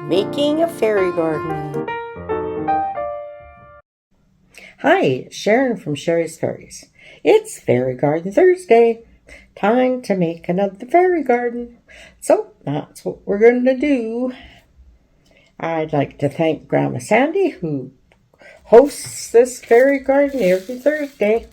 Making a fairy garden. Hi, Sharon from Sherry's Fairies. It's Fairy Garden Thursday. Time to make another fairy garden. So that's what we're going to do. I'd like to thank Grandma Sandy, who hosts this fairy garden every Thursday.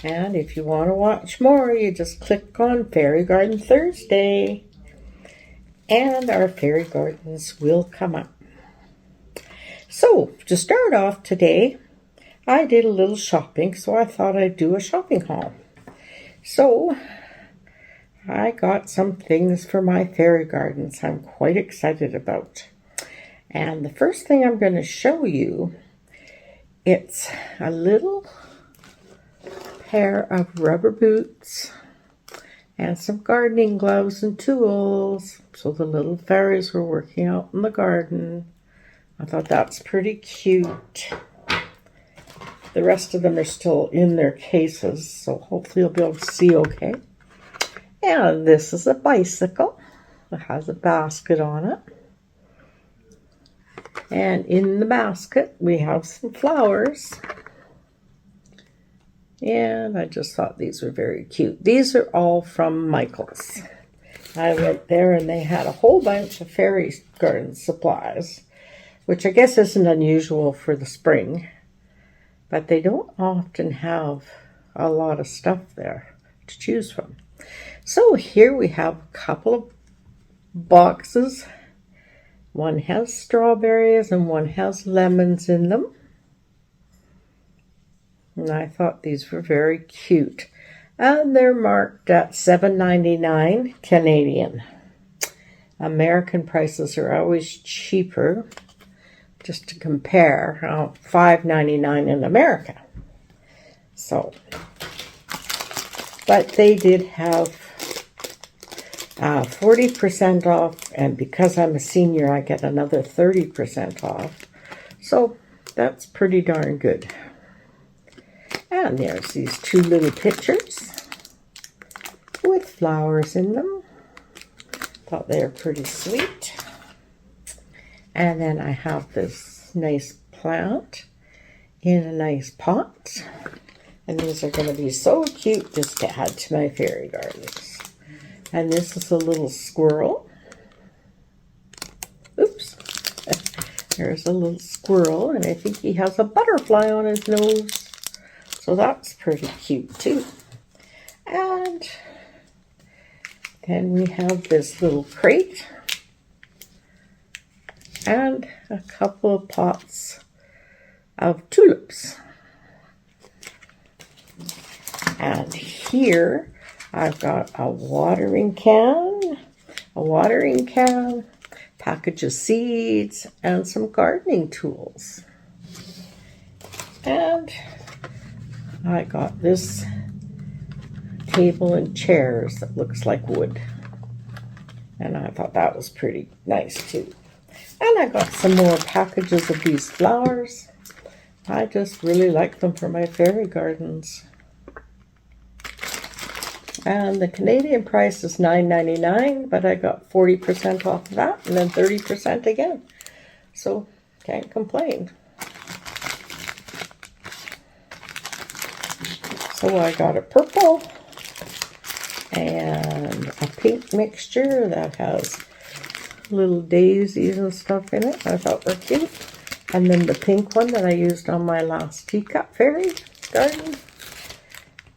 And if you want to watch more, you just click on Fairy Garden Thursday. And our fairy gardens will come up. So, to start off today, I did a little shopping, so I thought I'd do a shopping haul. So, I got some things for my fairy gardens I'm quite excited about. And the first thing I'm going to show you, it's a little pair of rubber boots and some gardening gloves and tools. So the little fairies were working out in the garden. I thought that's pretty cute. The rest of them are still in their cases, so hopefully you'll be able to see okay. And this is a bicycle. It has a basket on it. And in the basket, we have some flowers. And I just thought these were very cute. These are all from Michael's. I went there and they had a whole bunch of fairy garden supplies, which I guess isn't unusual for the spring, but they don't often have a lot of stuff there to choose from. So here we have a couple of boxes. One has strawberries and one has lemons in them. And I thought these were very cute. And they're marked at $7.99 Canadian. American prices are always cheaper. Just to compare, $5.99 in America. So, but they did have 40% off, and because I'm a senior, I get another 30% off. So that's pretty darn good. And there's these two little pitchers with flowers in them. Thought they were pretty sweet. And then I have this nice plant in a nice pot. And these are going to be so cute just to add to my fairy gardens. And this is a little squirrel. Oops. There's a little squirrel, and I think he has a butterfly on his nose. So that's pretty cute too. And then we have this little crate. And a couple of pots of tulips. And here I've got a watering can, package of seeds, and some gardening tools. And I got this table and chairs that looks like wood. And I thought that was pretty nice too. And I got some more packages of these flowers. I just really like them for my fairy gardens. And the Canadian price is $9.99, but I got 40% off of that and then 30% again. So, can't complain. So I got a purple and a pink mixture that has little daisies and stuff in it. I thought were cute. And then the pink one that I used on my last teacup fairy garden.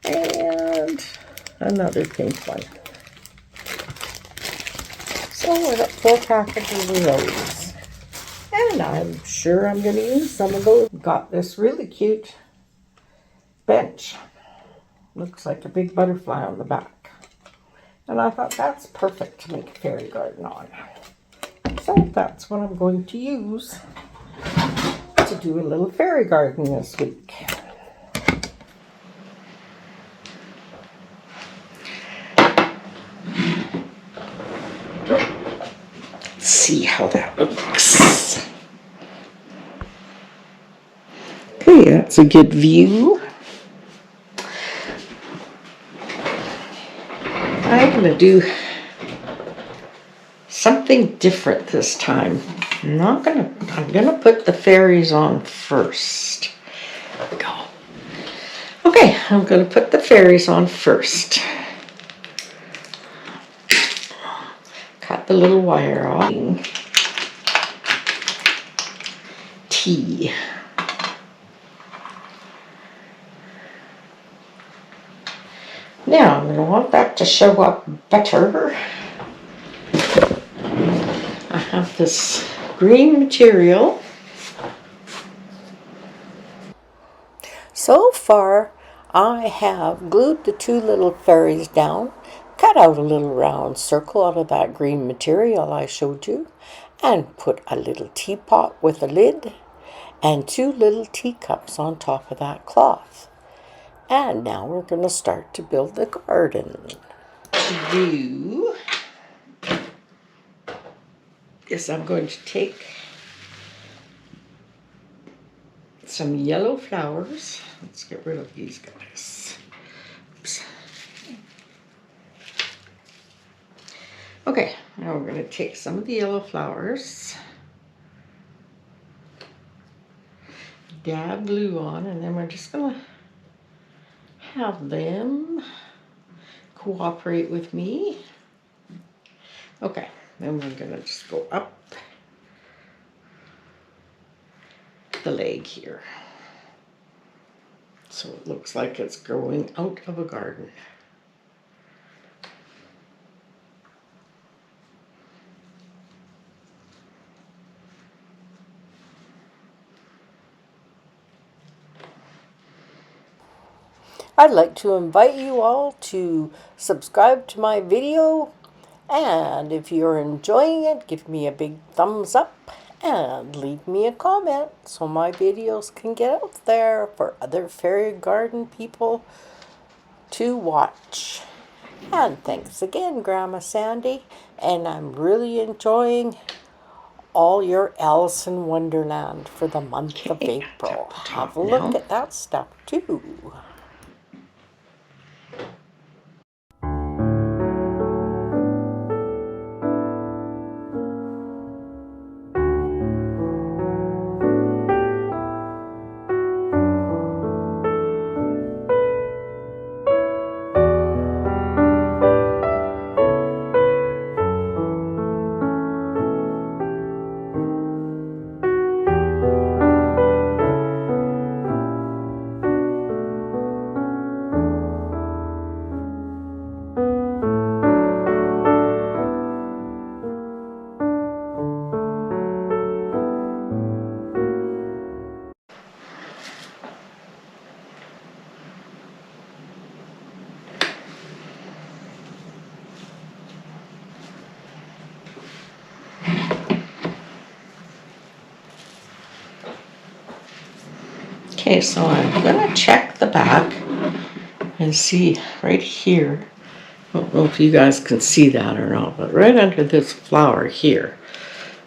And another pink one. So I got 4 packages of those. And I'm sure I'm going to use some of those. Got this really cute bench. Looks like a big butterfly on the back. And I thought that's perfect to make a fairy garden on. So that's what I'm going to use to do a little fairy garden this week. Let's see how that looks. Okay, that's a good view. I'm going to do something something different this time. I'm gonna put the fairies on first. Go. Okay, I'm gonna put the fairies on first. Cut the little wire off. Tea. Now I'm gonna want that to show up better. I have this green material. So far, I have glued the two little fairies down, cut out a little round circle out of that green material I showed you, and put a little teapot with a lid and two little teacups on top of that cloth. And now we're going to start to build the garden. I'm going to take some yellow flowers. Let's get rid of these guys. Oops. Okay, now we're going to take some of the yellow flowers, dab glue on, and then we're just going to have them cooperate with me. Okay, then we're going to just go up the leg here. So it looks like it's growing out of a garden. I'd like to invite you all to subscribe to my video, and if you're enjoying it, give me a big thumbs up and leave me a comment so my videos can get out there for other fairy garden people to watch. And thanks again, Grandma Sandy, and I'm really enjoying all your Alice in Wonderland for the month of April. Have a look at that stuff too. Okay, so I'm going to check the back and see right here. I don't know if you guys can see that or not, but right under this flower here,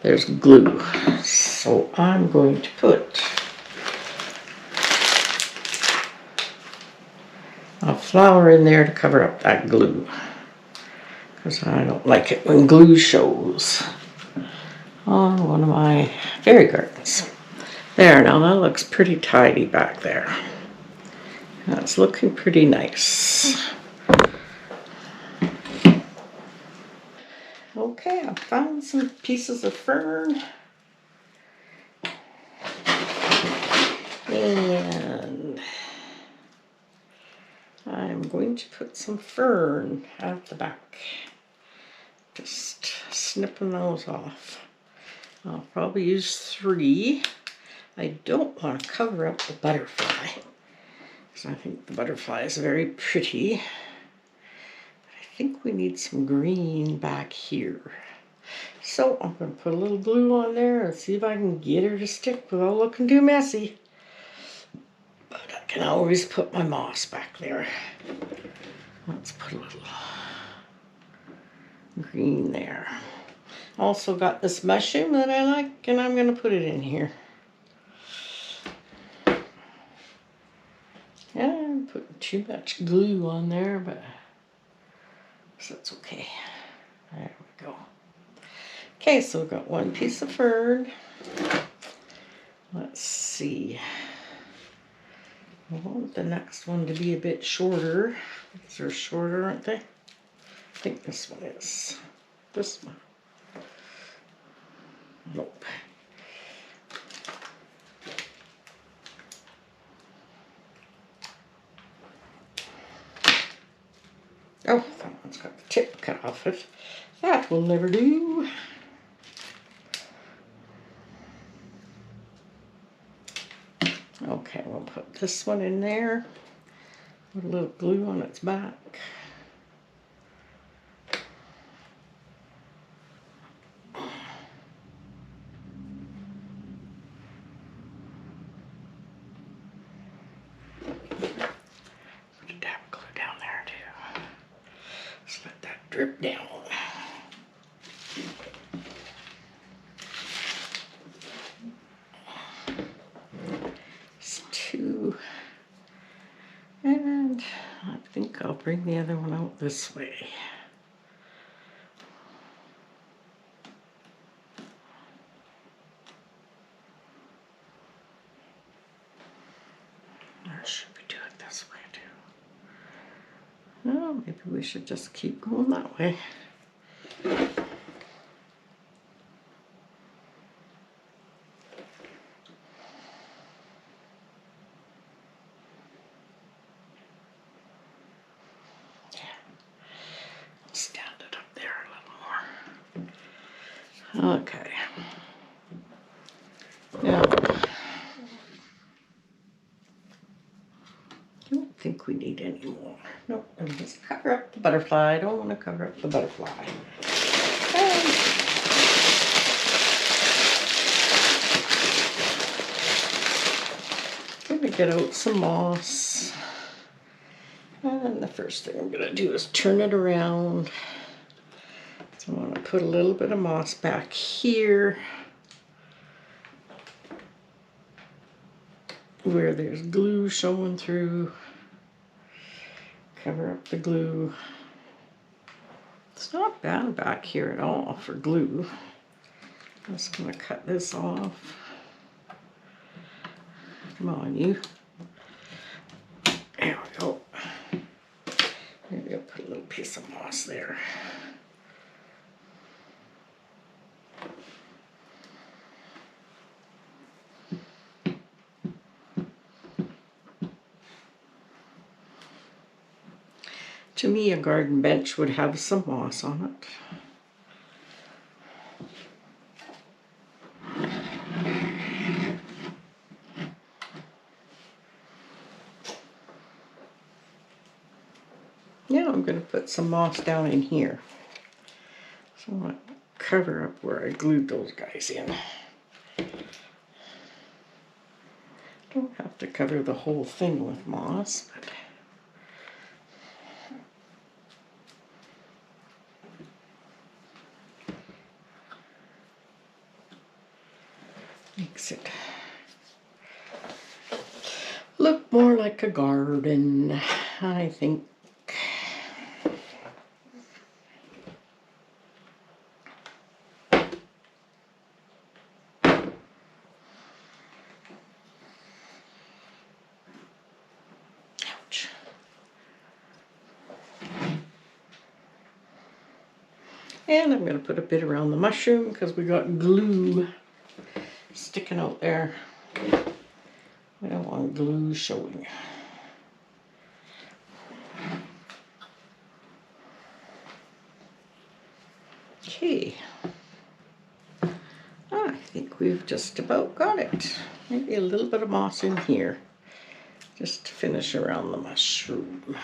there's glue. So I'm going to put a flower in there to cover up that glue, because I don't like it when glue shows on one of my fairy gardens. There, now that looks pretty tidy back there. That's looking pretty nice. Okay, I found some pieces of fern. And I'm going to put some fern at the back. Just snipping those off. I'll probably use 3. I don't want to cover up the butterfly, because I think the butterfly is very pretty. But I think we need some green back here. So I'm going to put a little glue on there and see if I can get her to stick without looking too messy. But I can always put my moss back there. Let's put a little green there. Also got this mushroom that I like, and I'm going to put it in here. Yeah, I'm putting too much glue on there, but that's okay. There we go. Okay, so we've got one piece of fern. Let's see. I want the next one to be a bit shorter. They're shorter, aren't they? I think this one is. This one. Nope. Oh, that one's got the tip cut off it. That will never do. Okay, we'll put this one in there. Put a little glue on its back. Put a dab of glue down there too. Just let that drip down. It's two. And I think I'll bring the other one out this way. Or should we do it this way too? No, maybe we should just keep going that way. Stand it up there a little more. Okay. Now, I don't think we need any more. Nope, I'm just cover up the butterfly. I don't want to cover up the butterfly. I'm going to get out some moss. And the first thing I'm going to do is turn it around. So I want to put a little bit of moss back here where there's glue showing through. Cover up the glue. It's not bad back here at all for glue. I'm just going to cut this off. Come on, you. There we go. Maybe I'll put a little piece of moss there. To me, a garden bench would have some moss on it. Now I'm going to put some moss down in here. So I'm going to cover up where I glued those guys in. Don't have to cover the whole thing with moss, but makes it look more like a garden, I think. Ouch. And I'm going to put a bit around the mushroom because we got glue sticking out there. We don't want glue showing. Okay. I think we've just about got it. Maybe a little bit of moss in here just to finish around the mushroom.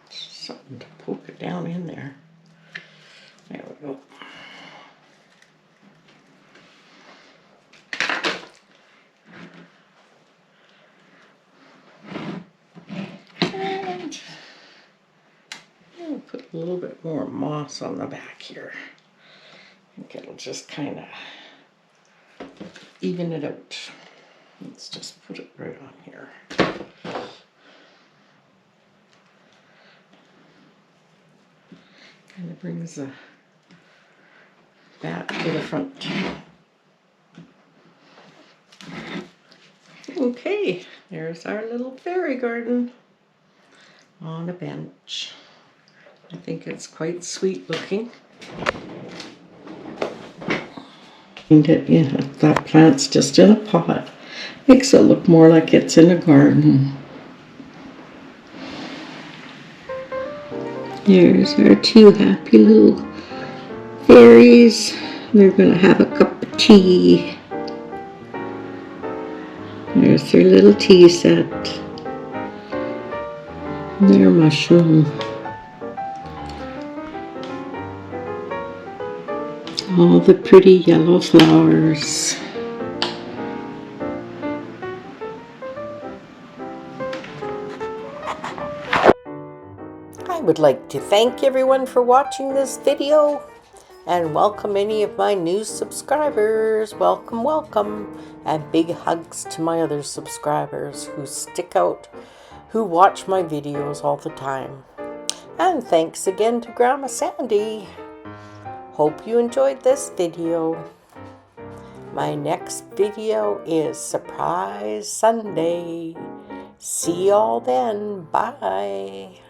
Something to poke it down in there. There we go. And I'll put a little bit more moss on the back here. think it'll just kind of even it out. Let's just put it right on here. Kind of brings the back to the front. Okay, there's our little fairy garden on a bench. I think it's quite sweet looking. And yeah, that plant's just in a pot. Makes it look more like it's in a garden. There's our two happy little fairies. They're gonna have a cup of tea. There's their little tea set. Their mushroom. All the pretty yellow flowers. I would like to thank everyone for watching this video and welcome any of my new subscribers. Welcome, welcome. And big hugs to my other subscribers who stick out, who watch my videos all the time. And thanks again to Grandma Sandy. Hope you enjoyed this video. My next video is Surprise Sunday. See y'all then. Bye.